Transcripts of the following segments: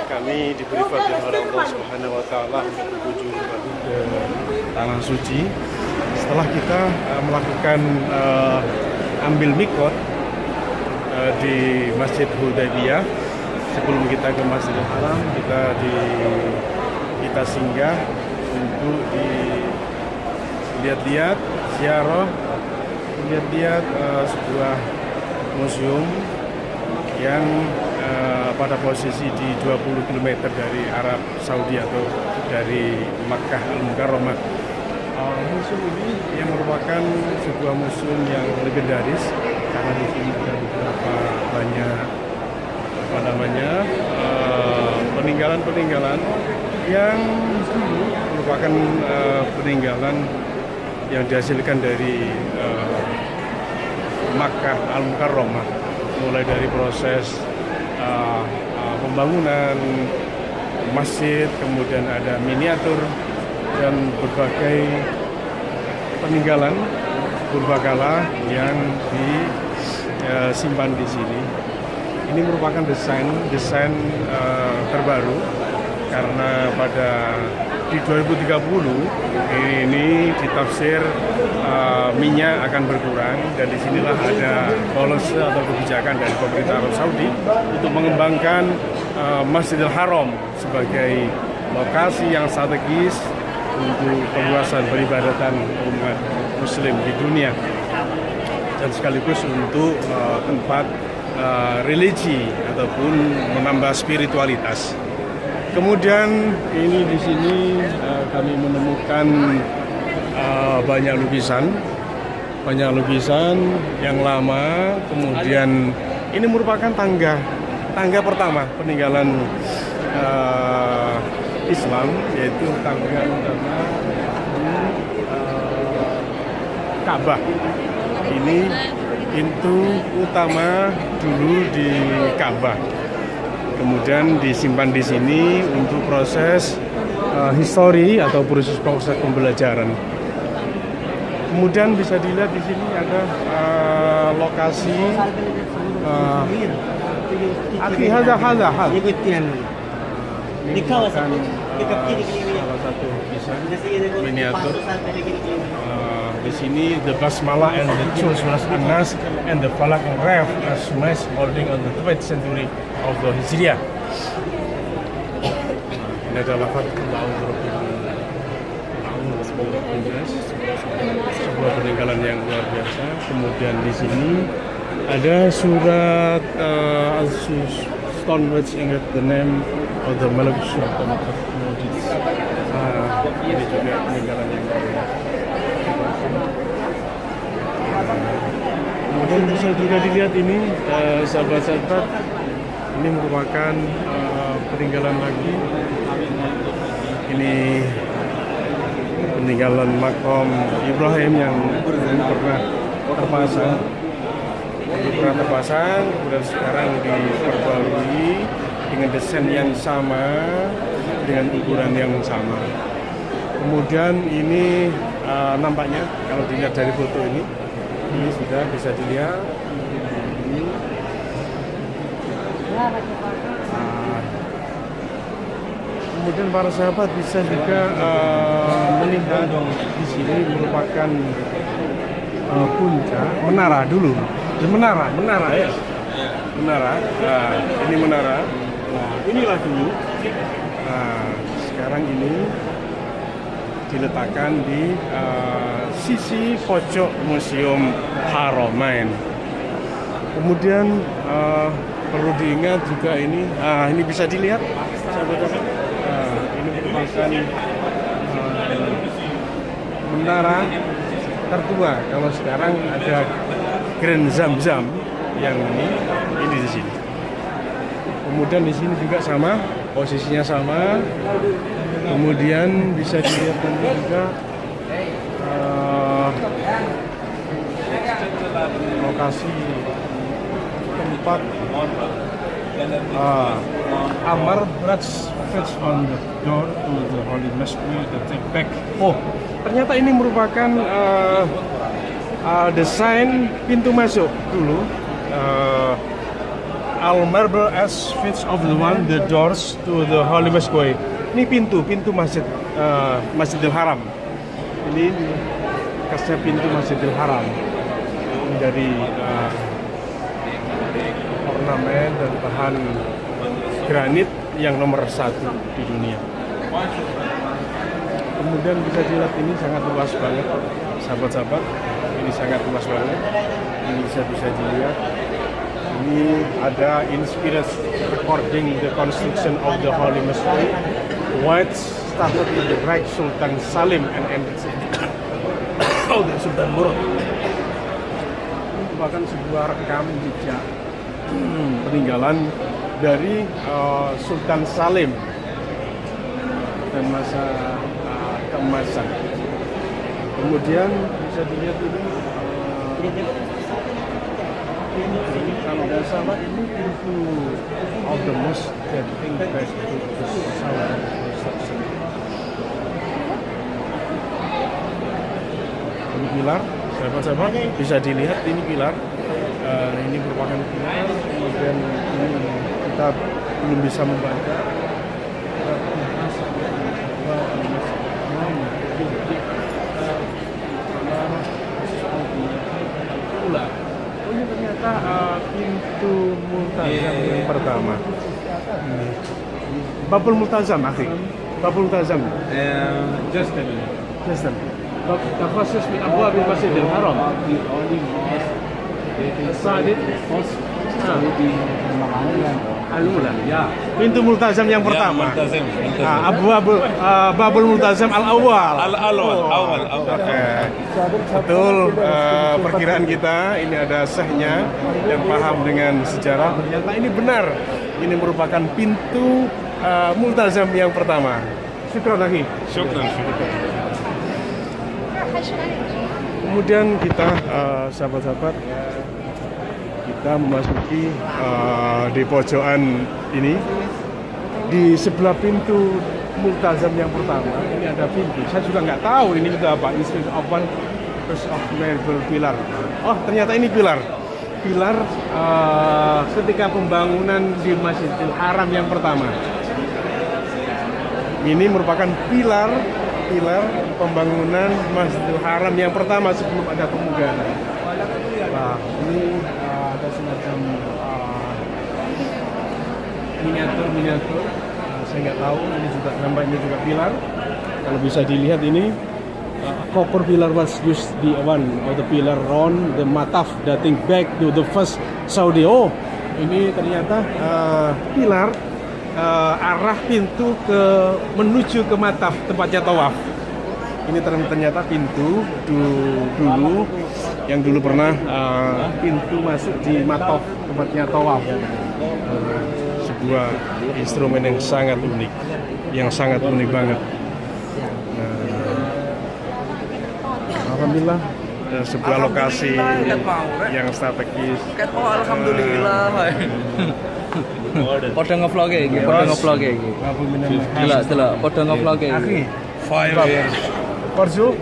kami diberi fadilah oleh Allah Subhanahu wa taala untuk berkunjung ke tanah suci. Setelah kita melakukan ambil mikot di Masjid Hudaybiyah, sebelum kita ke Masjidil Haram, kita singgah untuk lihat-lihat ziarah, lihat-lihat sebuah museum yang pada posisi di 20 km dari Arab Saudi atau dari Makkah Al-Mukarramah. Museum ini yang merupakan sebuah museum yang legendaris karena di sini ada beberapa banyak peninggalan-peninggalan yang dulu merupakan peninggalan yang dihasilkan dari Makkah Al-Mukarramah, mulai dari proses pembangunan masjid, kemudian ada miniatur dan berbagai peninggalan purbakala yang disimpan di sini. Ini merupakan desain terbaru karena di 2030 ini ditafsir minyak akan berkurang, dan disinilah ada policy atau kebijakan dari pemerintah Arab Saudi untuk mengembangkan Masjidil Haram sebagai lokasi yang strategis untuk perluasan peribadatan umat Muslim di dunia dan sekaligus untuk tempat religi ataupun menambah spiritualitas. Kemudian ini di sini kami menemukan banyak lukisan yang lama. Kemudian ini merupakan tangga pertama peninggalan Islam, yaitu tangga utama Ka'bah. Ini pintu utama dulu di Ka'bah. Kemudian disimpan di sini untuk proses histori atau proses pembelajaran. Kemudian bisa dilihat di sini ada lokasi ini merupakan salah satu lukisan miniatur. Di sini the basmalah and the surah An-Nas and the Falak and Raf are smashed holding on the 12th century of the Hijriah. Ini adalah sebuah peninggalan yang luar biasa. Kemudian di sini ada surat stone which ingat the name of the Malik Sultan of Mujid. Ini juga peninggalan yang luar biasa. Kemudian bisa juga dilihat ini sahabat-sahabat, ini merupakan peninggalan lagi. Ini peninggalan makom Ibrahim yang pernah terpasang. Kemudian sekarang diperbarui dengan desain yang sama, dengan ukuran yang sama. Kemudian ini nampaknya kalau dilihat dari foto ini sudah bisa dilihat. Kemudian para sahabat bisa juga melihat di sini merupakan puncak menara dulu. Menara ya. Menara. Nah, ini menara. Nah, inilah dulu. Nah, sekarang ini diletakkan di sisi pojok Museum Haramain. Kemudian perlu diingat juga ini bisa dilihat sahabat-sahabat. Ini merupakan menara tertua. Kalau sekarang ada Grand Zamzam yang ini di sini. Kemudian di sini juga sama, posisinya sama. Kemudian bisa dilihat juga lokasi tempat Amr writes on the door to the Holy Masjid the take back. Oh, ternyata ini merupakan desain pintu masuk dulu al marble as fits of the one the doors to the Holy Mosque. Ini pintu Masjidil Haram. Ini khasnya pintu Masjidil Haram. Ini dari ornamen dan bahan granit yang nomor 1 di dunia. Kemudian bisa dilihat ini sangat luas banget, sahabat-sahabat. Ini sangat luas banget. Ini bisa dilihat. Ini ada inspiration recording the construction of the Holy Mosque, which started in the Reich Sultan Salim and ended in Sultan Murad. Ini merupakan sebuah rekam jejak peninggalan dari Sultan Salim dan masa keemasan. Kemudian bisa dilihat ini kalau tidak salah ini pintu of the most dating back to the Saudi construction. Ini pilar, sahabat-sahabat bisa dilihat ini pilar. Ini merupakan pilar. Kemudian ini kita belum bisa membaca. Oh ini ternyata pintu Multazam yang pertama. Babul Multazam, akhi. Babul Multazam. Just the first min abwab al-Masjidil Haram. Sadid. Al-Ula. Ya. Pintu Multazam yang pertama. Babul Multazam al-Awwal. Al-Awwal. Betul, perkiraan kita ini ada syekhnya yang paham dengan sejarah. Ternyata ini benar. Ini merupakan pintu Multazam yang pertama. Syukran lagi. Syukran. Kemudian kita sahabat-sahabat kita memasuki di pojokan ini di sebelah pintu Multazam yang pertama ini ada pintu. Saya juga nggak tahu ini juga apa. Instead of one piece of marble pilar. Oh ternyata ini pilar ketika pembangunan di Masjidil Haram yang pertama. Ini merupakan pilar pembangunan Masjidil Haram yang pertama sebelum ada pemugaran. Nah, ini ada semacam miniatur. Saya nggak tahu. Ini juga nampaknya juga pilar. Kalau bisa dilihat ini copper pillar was used the one of the pillar round the mataf dating back to the first Saudi. Oh, ini ternyata pilar arah pintu menuju ke mataf tempatnya tawaf. Ini ternyata pintu dulu yang dulu pernah pintu masuk di mataf tempatnya tawaf. Sebuah instrumen yang sangat unik banget. Alhamdulillah sebuah lokasi yang strategis. Alhamdulillah. Pada ngevlog iki. Delok, pada ngevlog iki. 5 years. Korju?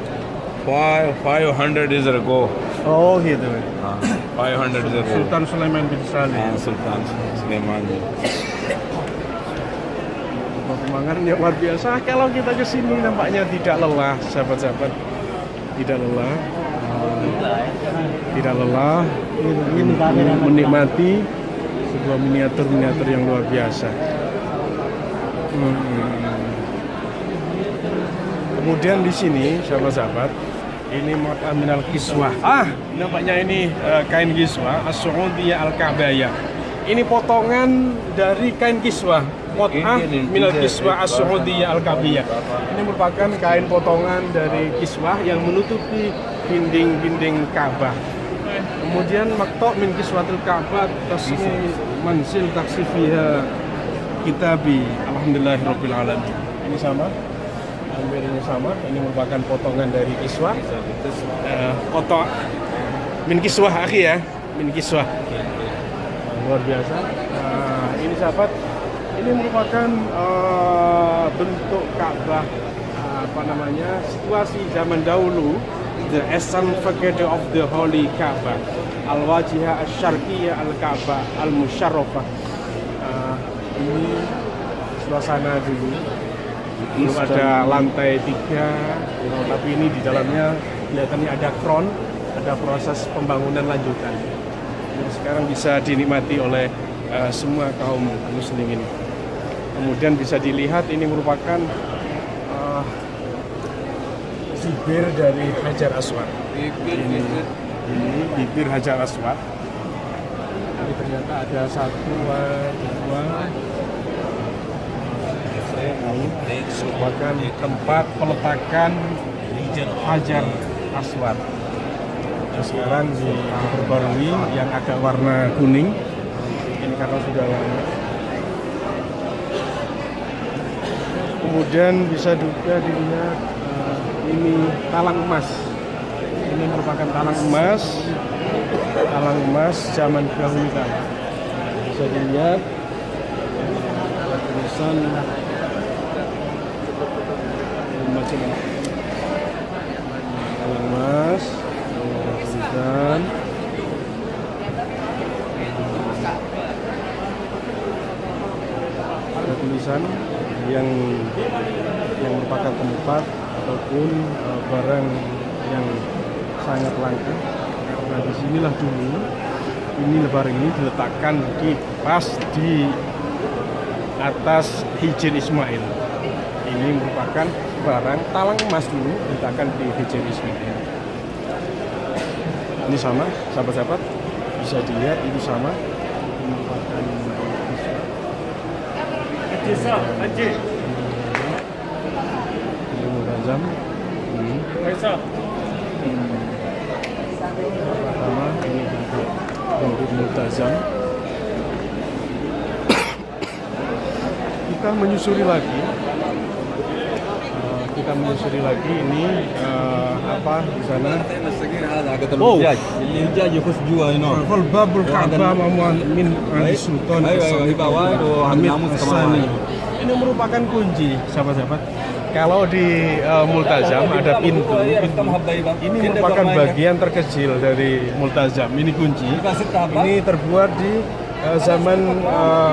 500 years ago. Oh gitu. 500 years ago. Sultan Sulaiman bin Salim. Sultan Sulaiman. Pemandangan yang luar biasa. Kalau kita ke sini nampaknya tidak lelah, sahabat-sahabat. Tidak lelah. Menikmati sebuah miniatur yang luar biasa. Kemudian di sini, sahabat-sahabat, ini minal kiswah. Nampaknya ini kain kiswah as-Saudiyah al-Ka'biyah. Ini potongan dari kain kiswah. Minal kiswah as-Saudiyah al-Ka'biyah. Ini merupakan kain potongan dari kiswah yang menutupi dinding Ka'bah. Kemudian makto' min kiswatil Ka'bah tasmi mansil taksifiha kitabi. Alhamdulillahirabbil alamin. Ini sama. Hampirnya sama. Ini merupakan potongan dari kiswah. Kotok min kiswah akhi ya. Min kiswah. Luar biasa. Ini sahabat. Ini merupakan bentuk Ka'bah situasi zaman dahulu, the essence facade of the Holy Ka'bah. Al-Wajihah Asy-Syarqiyyah Al-Ka'bah Al-Musyarrafah. Ini suasana dulu. Belum ada lantai 3, tapi ini di dalamnya kelihatannya ada kron, ada proses pembangunan lanjutan. Dan sekarang bisa dinikmati oleh semua kaum muslim ini. Kemudian bisa dilihat ini merupakan bibir dari Hajar Aswad. Ini bibir Hajar Aswad. Ini ternyata ada 1, 2, ini merupakan tempat peletakan Hajar Aswad. Nah, sekarang diperbarui yang agak warna kuning. Ini karena sudah lama. Kemudian bisa juga dilihat ini talang emas. Ini merupakan talang emas zaman dahulu kala. Bisa dilihat ada tulisan macam talang emas, tulisan ada tulisan yang merupakan tempat ataupun barang yang sangat langka. Karena disinilah dulu barang ini diletakkan pas di atas Hijr Ismail. Ini merupakan barang talang emas dulu diletakkan di Hijr Ismail. Ini sama, sahabat-sahabat bisa dilihat ini sama. Ini merupakan Multazam. Ini pertama ini bentuk multazam. Kita menyusuri lagi ini apa di sana. Oh, Babul Ka'bah min Sultan Hamid As-Tsani. Ini merupakan kunci, sahabat-sahabat. Kalau di Multazam ada pintu. Ini merupakan bagian terkecil dari Multazam. Ini kunci. Ini terbuat di zaman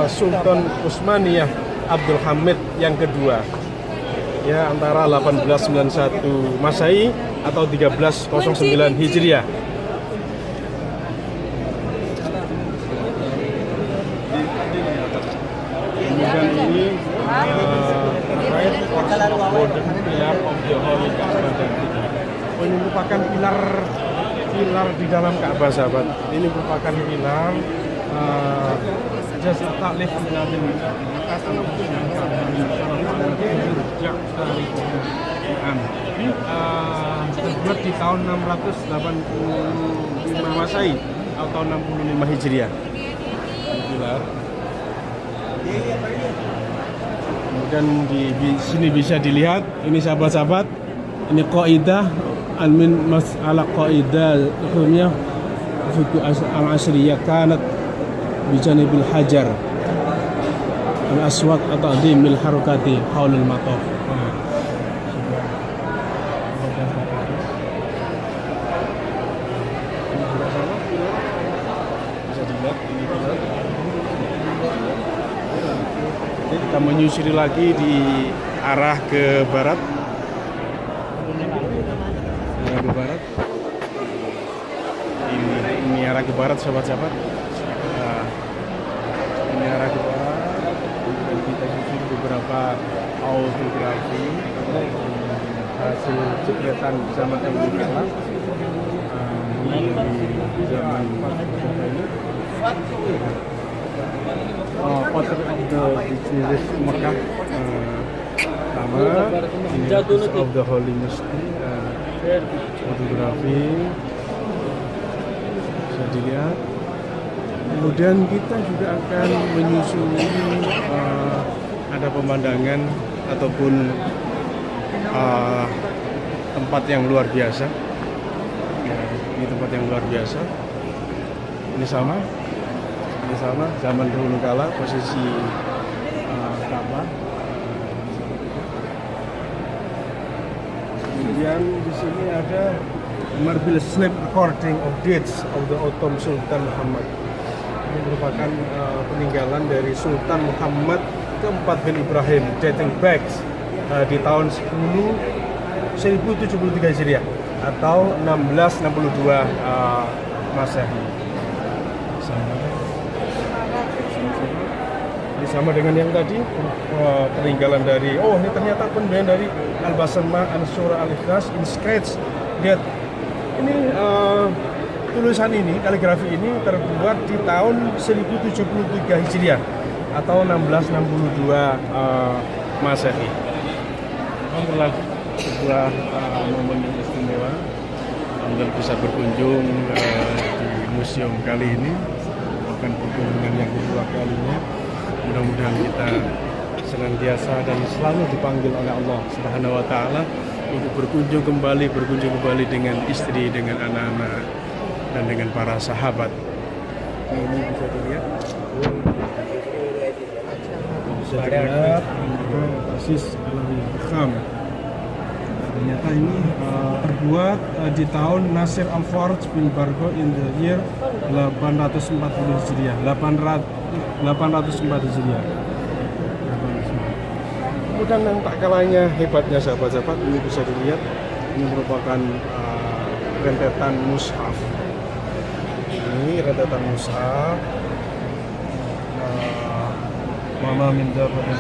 Sultan Utsmaniyah Abdul Hamid yang kedua. Ya, antara 1891 Masehi atau 1309 Hijriah. Kemudian ini Golden Pillar of the Holy Ka'bah. Ini merupakan pilar di dalam Ka'bah, sahabat. Ini merupakan pilar jasa taklif Nabi terbuat di tahun 685 Masehi atau tahun 65 Hijriah. Pilar. Kemudian di sini bisa dilihat ini sahabat-sahabat, ini qaidah min mas'alah qaidah hukumnya fiqh al-asriyah kanat bijanibil hajar al-aswad atau dimil harokati haulul matof. Bisa dilihat ini pilar. Kita menyusuri lagi di arah ke barat. Ini arah ke barat, sahabat-sahabat. Ini arah ke barat. Dan kita susuri beberapa autografi hasil cekratan zaman dahulu kala. Ini di zaman ini. Portrait of the Jesus Mekah sama ini of the Holy Mosque, fotografi bisa dilihat. Kemudian kita juga akan menyusuri ada pemandangan ataupun tempat yang luar biasa. Ini tempat yang luar biasa. Ini sama zaman dahulu kala posisi Ka'bah. Kemudian di sini ada marvelous slip recording of deeds of the autumn Sultan Muhammad. Ini merupakan peninggalan dari Sultan Muhammad keempat bin Ibrahim dating back di tahun 1073 Hijriah atau 1662 Masehi. Ini sama dengan yang tadi, peninggalan dari, ini ternyata peninggalan dari Al-Basamah An-Surah Al-Ikhlas in scratch. Lihat, ini tulisan ini, kaligrafi ini terbuat di tahun 1073 Hijriah atau 1662 Masehi. Alhamdulillah, sebuah momen yang istimewa untuk bisa berkunjung di museum kali ini, bukan kunjungan yang kedua kalinya. Mudah-mudahan kita senantiasa dan selalu dipanggil oleh Allah Subhanahu wa Ta'ala untuk berkunjung kembali dengan istri, dengan anak-anak, dan dengan para sahabat. Ini bisa dilihat. Bisa dilihat persis Alawi Kham. Ternyata ini terbuat di tahun Nasir Al-Farj bin Bargo in the year 840 Hijriah. 804 Hijriah. Kemudian yang tak kalahnya hebatnya sahabat-sahabat, ini bisa dilihat, ini merupakan rentetan mushaf. Ini rentetan mushaf. Mama minta pada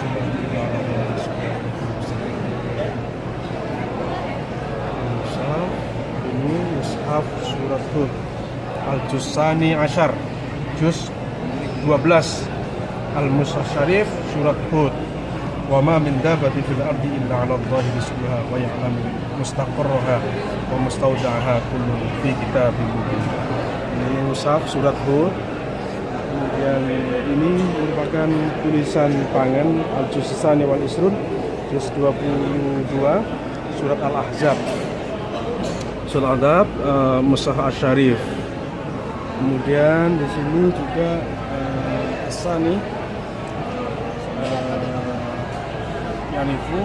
ini mushaf surat Hud Al-Jusani Ashar, juz 12, Al-Mushaf Syarif surat Hud. Wa ma min dabbatin fil ardi illa 'ala Allahi rizquha wa ya'lamu mustaqarraha wa mustawda'aha kullun fi kitabim mubin. Ini mushaf surat Hud. Kemudian ini merupakan tulisan tangan Al-Jusani wal Isrun, juz 22, surat Al-Ahzab. Surat Al-Ahzab, Mushaf Asy-Syarif. Kemudian di sini juga Asani Yanifu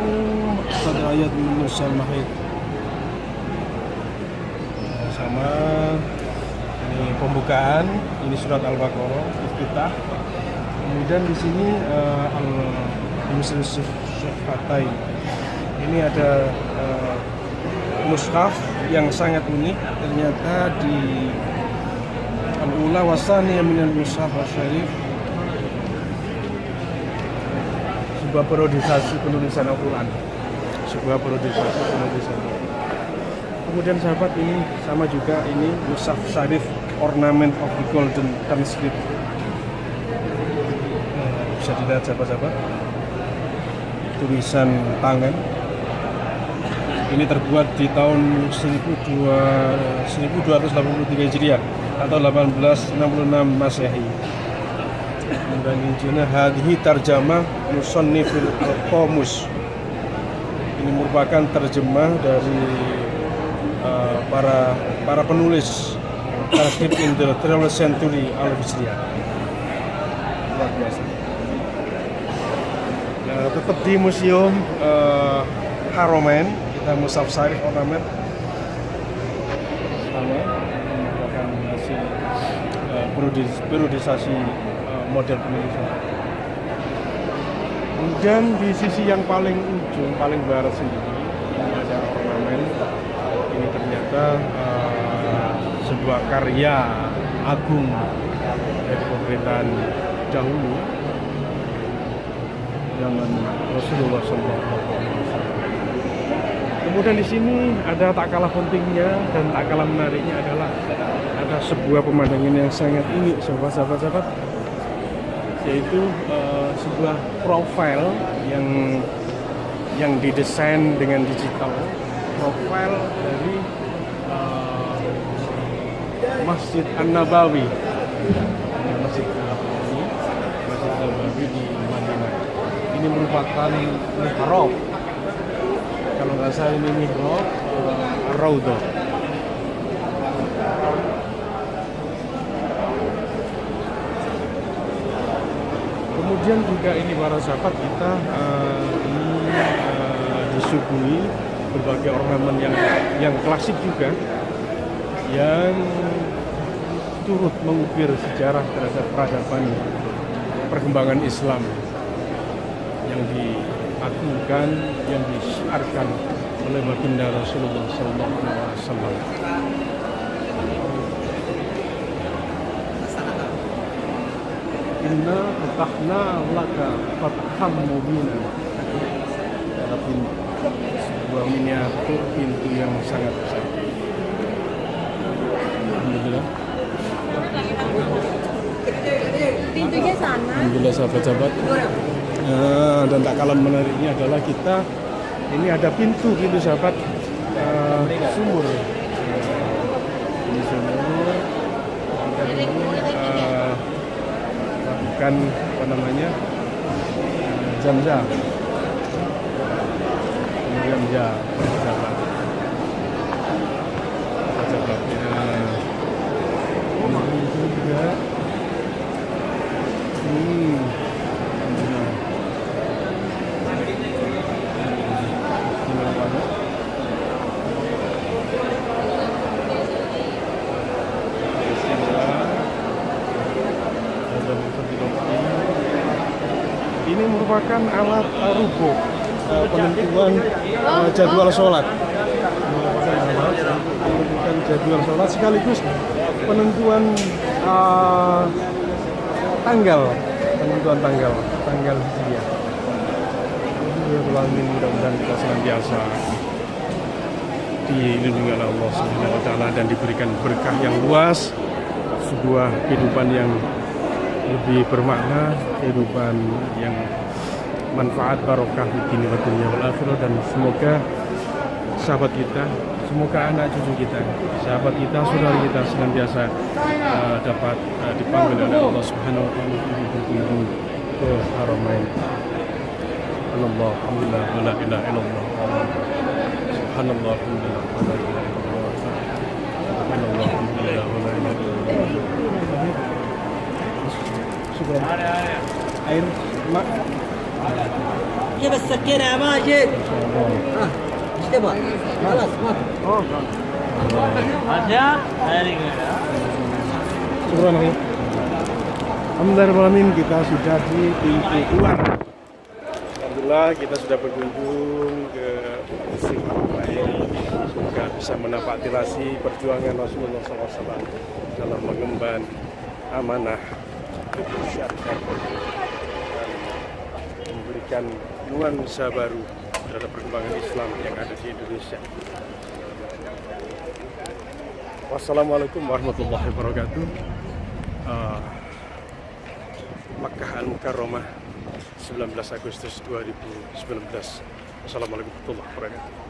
pada ayat Musa Mahid. Sama ini pembukaan, ini surat Al-Baqarah Iftitah. Kemudian di sini Al-Muslim Syafhatain. Ini ada mushaf yang sangat unik, ternyata di Al-Ula Wasani minal Mushaf Asy-Syarif, sebuah periodisasi penulisan Al-Quran. Kemudian sahabat, ini sama juga, ini Mushaf Syarif Ornament of the Golden Transcript. Bisa dilihat sahabat-sahabat, tulisan tangan. Ini terbuat di tahun 1283 Hijriah atau 1866 Masehi. Dan injilnya hadhi tarjamah musannifil al-qamus. Ini merupakan terjemah dari para penulis transkrip in the 13th century al-Hijriah. Luar biasa. Nah, tetap di museum Haromain, kita Mushaf Syarif ornamen sama, merupakan hasil periodisasi model penulisan. Kemudian di sisi yang paling ujung, paling barat sendiri, ini ada ornamen. Ini ternyata sebuah karya agung dari pemerintahan dahulu zaman Rasulullah SAW. Kemudian di sini ada tak kalah pentingnya dan tak kalah menariknya adalah ada sebuah pemandangan yang sangat unik, sahabat-sahabat, yaitu sebuah profil yang didesain dengan digital, profil dari Masjid An-Nabawi. Masjid An-Nabawi di Madinah. Ini merupakan mihrab. Kalau nggak salah ini mihrab Ar-Raudhah. Kemudian juga ini para sahabat, kita disuguhi berbagai ornamen yang klasik juga. yang turut mengukir sejarah terhadap peradaban perkembangan Islam yang diagungkan, yang disiarkan oleh baginda Rasulullah SAW. Inna fatahna laka fatham mubina. Ada sebuah miniatur pintu yang sangat besar. Alhamdulillah. Pintunya sana. Alhamdulillah sahabat-sahabat. Dan tak kalah menariknya adalah kita ini ada pintu sahabat, sumur. Ini sumur. Kita dulu lakukan Zamzam. Zamzam, sahabat. Ini juga. Ini merupakan alat rubuk penentuan jadwal sholat. Menentukan jadwal sholat sekaligus penentuan tanggal hijriah. Mudah-mudahan kita senantiasa dilindungi oleh Allah Subhanahu wa taala dan diberikan berkah yang luas, sebuah kehidupan yang lebih bermakna, kehidupan yang manfaat barokah di dunia wa dunia wal akhirah. Dan semoga sahabat kita, semoga anak cucu kita, sahabat kita, saudara kita senantiasa dapat dipanggil oleh Allah Subhanahu wa taala untuk berkunjung ke Haramain. Alhamdulillah, alhamdulillah, la ilaha illallah. Subhanallah, alhamdulillah, la ilaha illallah. Subhanallah, alhamdulillah, la ilaha illallah. Syukran. Air mak. جيب السكينة يا ماجد. ايش تبغى؟ خلاص ما. Syukran. Alhamdulillah, kita sudah di pintu keluar. Alhamdulillah kita sudah berkunjung ke Haramain. Semoga bisa menapaktilasi perjuangan Rasulullah SAW dalam mengemban amanah dan memberikan nuansa baru terhadap perkembangan Islam yang ada di Indonesia. Wassalamualaikum warahmatullahi wabarakatuh. Makkah Al-Mukarramah 19 Agustus 2019. Wassalamualaikum warahmatullahi wabarakatuh.